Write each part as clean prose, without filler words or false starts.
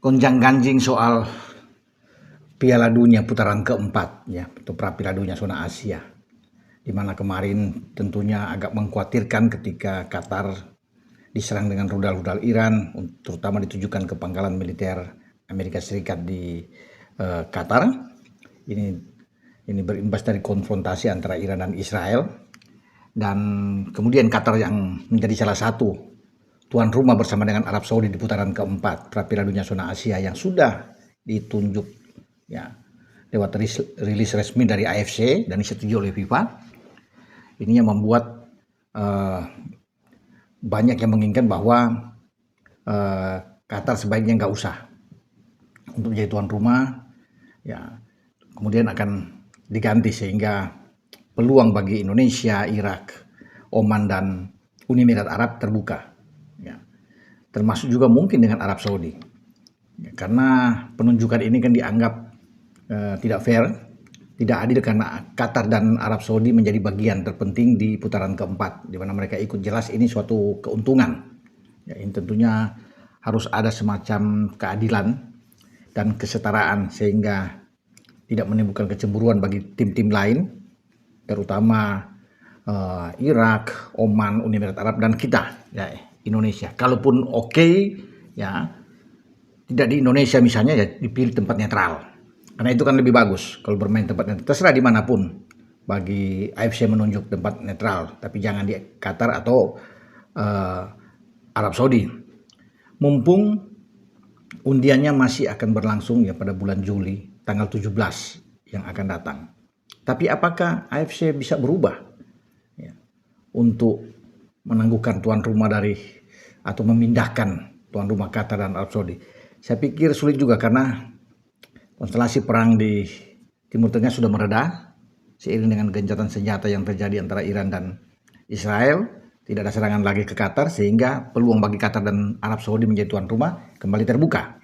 gonjang-ganjing soal Piala Dunia putaran keempat ya, atau pra Piala Dunia zona Asia, di mana kemarin tentunya agak mengkhawatirkan ketika Qatar diserang dengan rudal-rudal Iran, terutama ditujukan ke pangkalan militer Amerika Serikat di Qatar. Ini berimbas dari konfrontasi antara Iran dan Israel, dan kemudian Qatar yang menjadi salah satu tuan rumah bersama dengan Arab Saudi di putaran keempat pra Piala Dunia zona Asia yang sudah ditunjuk ya lewat rilis resmi dari AFC dan disetujui oleh FIFA. Ini yang membuat banyak yang menginginkan bahwa Qatar sebaiknya nggak usah untuk menjadi tuan rumah ya, kemudian akan diganti sehingga peluang bagi Indonesia, Irak, Oman dan Uni Emirat Arab terbuka ya, termasuk juga mungkin dengan Arab Saudi ya, karena penunjukan ini kan dianggap tidak fair, tidak adil, karena Qatar dan Arab Saudi menjadi bagian terpenting di putaran keempat di mana mereka ikut. Jelas ini suatu keuntungan ya, ini tentunya harus ada semacam keadilan dan kesetaraan sehingga tidak menimbulkan kecemburuan bagi tim-tim lain, terutama Irak, Oman, Uni Emirat Arab dan kita ya, Indonesia. Kalaupun oke ya, tidak di Indonesia misalnya ya, dipilih tempat netral, karena itu kan lebih bagus kalau bermain tempat netral. Terserah dimanapun bagi AFC menunjuk tempat netral, tapi jangan di Qatar atau Arab Saudi. Mumpung undiannya masih akan berlangsung ya pada bulan Juli tanggal 17 yang akan datang. Tapi apakah AFC bisa berubah ya, untuk menangguhkan tuan rumah dari atau memindahkan tuan rumah Qatar dan Arab Saudi? Saya pikir sulit juga, karena konstelasi perang di Timur Tengah sudah mereda seiring dengan gencatan senjata yang terjadi antara Iran dan Israel. Tidak ada serangan lagi ke Qatar, sehingga peluang bagi Qatar dan Arab Saudi menjadi tuan rumah kembali terbuka.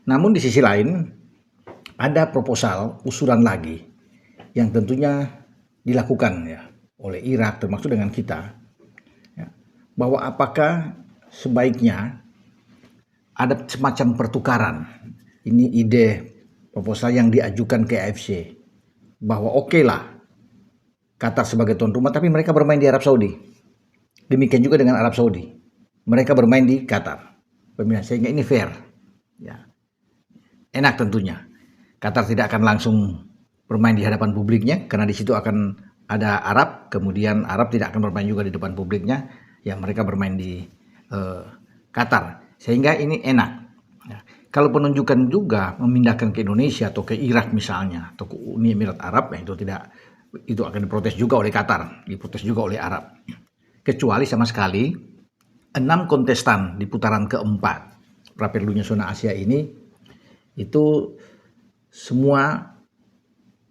Namun di sisi lain ada proposal usulan lagi yang tentunya dilakukan ya oleh Irak termasuk dengan kita ya, bahwa apakah sebaiknya ada semacam pertukaran. Ini ide proposal yang diajukan ke AFC bahwa oke lah Qatar sebagai tuan rumah, tapi mereka bermain di Arab Saudi. Demikian juga dengan Arab Saudi, mereka bermain di Qatar. Sehingga ini fair ya, enak tentunya. Qatar tidak akan langsung bermain di hadapan publiknya, karena di situ akan ada Arab, kemudian Arab tidak akan bermain juga di depan publiknya, yang mereka bermain di Qatar, sehingga ini enak ya. Kalau penunjukan juga memindahkan ke Indonesia atau ke Irak misalnya, atau ke Uni Emirat Arab, ya itu akan diprotes juga oleh Qatar, diprotes juga oleh Arab. Kecuali sama sekali 6 kontestan di putaran keempat pra Piala Dunia zona Asia ini itu semua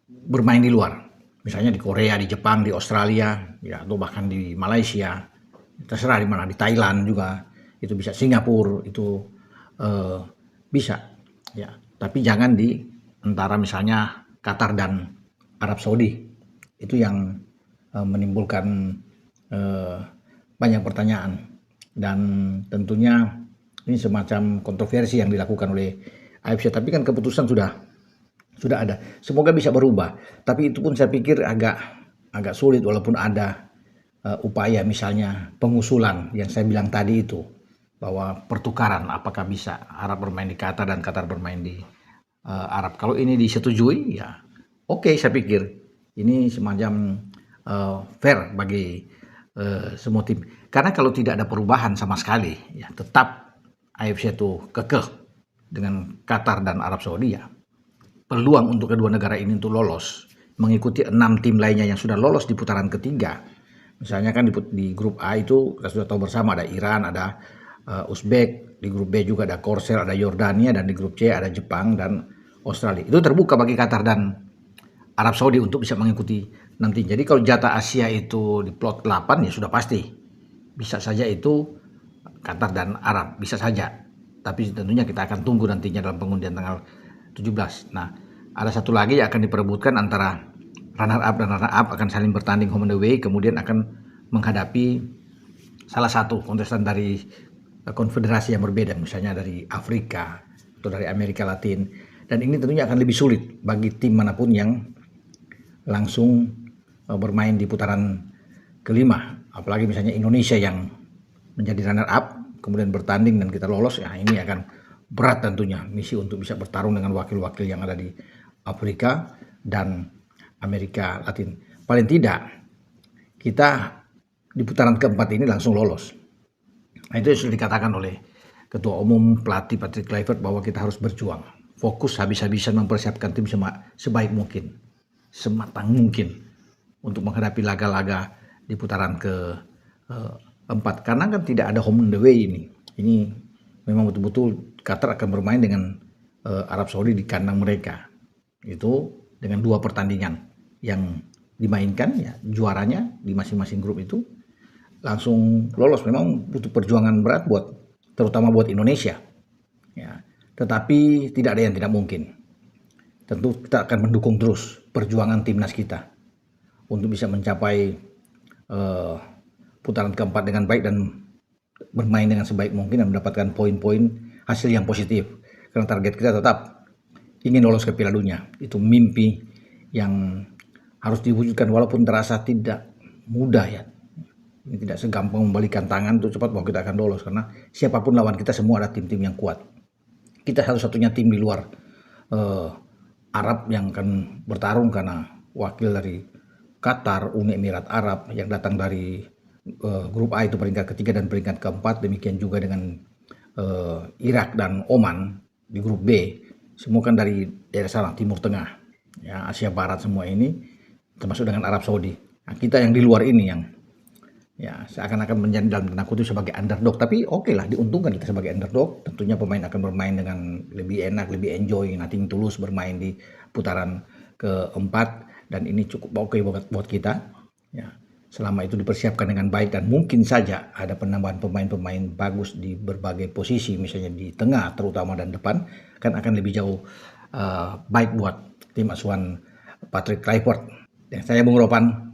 bermain di luar, misalnya di Korea, di Jepang, di Australia, ya, atau bahkan di Malaysia, terserah di mana, di Thailand juga, itu bisa, Singapura itu bisa, ya. Tapi jangan di antara misalnya Qatar dan Arab Saudi, itu yang menimbulkan banyak pertanyaan, dan tentunya ini semacam kontroversi yang dilakukan oleh AFC. Tapi kan keputusan sudah ada, semoga bisa berubah. Tapi itu pun saya pikir agak sulit, walaupun ada upaya misalnya pengusulan yang saya bilang tadi itu, bahwa pertukaran apakah bisa Arab bermain di Qatar dan Qatar bermain di Arab. Kalau ini disetujui ya oke, saya pikir ini semacam fair bagi semua tim. Karena kalau tidak ada perubahan sama sekali ya, tetap AFC itu kekeh dengan Qatar dan Arab Saudi ya, peluang untuk kedua negara ini untuk lolos mengikuti 6 tim lainnya yang sudah lolos di putaran ketiga. Misalnya kan di grup A itu kita sudah tahu bersama ada Iran, ada Uzbek, di grup B juga ada Korsel, ada Yordania, dan di grup C ada Jepang dan Australia. Itu terbuka bagi Qatar dan Arab Saudi untuk bisa mengikuti nanti. Jadi kalau jatah Asia itu di plot 8 ya sudah pasti bisa saja itu Qatar dan Arab, bisa saja. Tapi tentunya kita akan tunggu nantinya dalam pengundian tanggal 17. Nah, ada satu lagi yang akan diperebutkan antara runner up dan runner up, akan saling bertanding home and away, kemudian akan menghadapi salah satu kontestan dari konfederasi yang berbeda, misalnya dari Afrika atau dari Amerika Latin, dan ini tentunya akan lebih sulit bagi tim manapun yang langsung bermain di putaran kelima, apalagi misalnya Indonesia yang menjadi runner up kemudian bertanding dan kita lolos, ya ini akan berat tentunya misi untuk bisa bertarung dengan wakil-wakil yang ada di Afrika dan Amerika Latin. Paling tidak kita di putaran keempat ini langsung lolos. Nah, itu sudah dikatakan oleh Ketua Umum pelatih Patrick Kluivert bahwa kita harus berjuang, fokus habis-habisan mempersiapkan tim sebaik mungkin, sematang mungkin untuk menghadapi laga-laga di putaran keempat. Karena kan tidak ada home and away ini. Ini memang betul-betul Qatar akan bermain dengan Arab Saudi di kandang mereka. Itu dengan 2 pertandingan yang dimainkan, ya juaranya di masing-masing grup itu langsung lolos. Memang butuh perjuangan berat terutama buat Indonesia, ya. Tetapi tidak ada yang tidak mungkin. Tentu kita akan mendukung terus perjuangan timnas kita untuk bisa mencapai putaran keempat dengan baik dan bermain dengan sebaik mungkin dan mendapatkan poin-poin hasil yang positif. Karena target kita tetap ingin lolos ke Piala Dunia. Itu mimpi yang harus diwujudkan walaupun terasa tidak mudah, ya. Ini tidak segampang membalikan tangan untuk cepat bahwa kita akan lolos, karena siapapun lawan kita semua ada tim-tim yang kuat. Kita satu-satunya tim di luar Arab yang akan bertarung, karena wakil dari Qatar, Uni Emirat Arab yang datang dari grup A itu peringkat ketiga dan peringkat keempat, demikian juga dengan Irak dan Oman di grup B, semua kan dari daerah sana, Timur Tengah, ya, Asia Barat semua ini, termasuk dengan Arab Saudi. Nah, kita yang di luar ini yang ya seakan-akan menjadi dalam tanda kutip sebagai underdog, tapi oke lah, diuntungkan kita sebagai underdog. Tentunya pemain akan bermain dengan lebih enak, lebih enjoy, nothing tulus bermain di putaran keempat, dan ini cukup oke buat kita, ya. Selama itu dipersiapkan dengan baik dan mungkin saja ada penambahan pemain-pemain bagus di berbagai posisi, misalnya di tengah terutama dan depan, kan akan lebih jauh baik buat tim asuhan Patrick Kluivert. Dan saya Bung Ropan,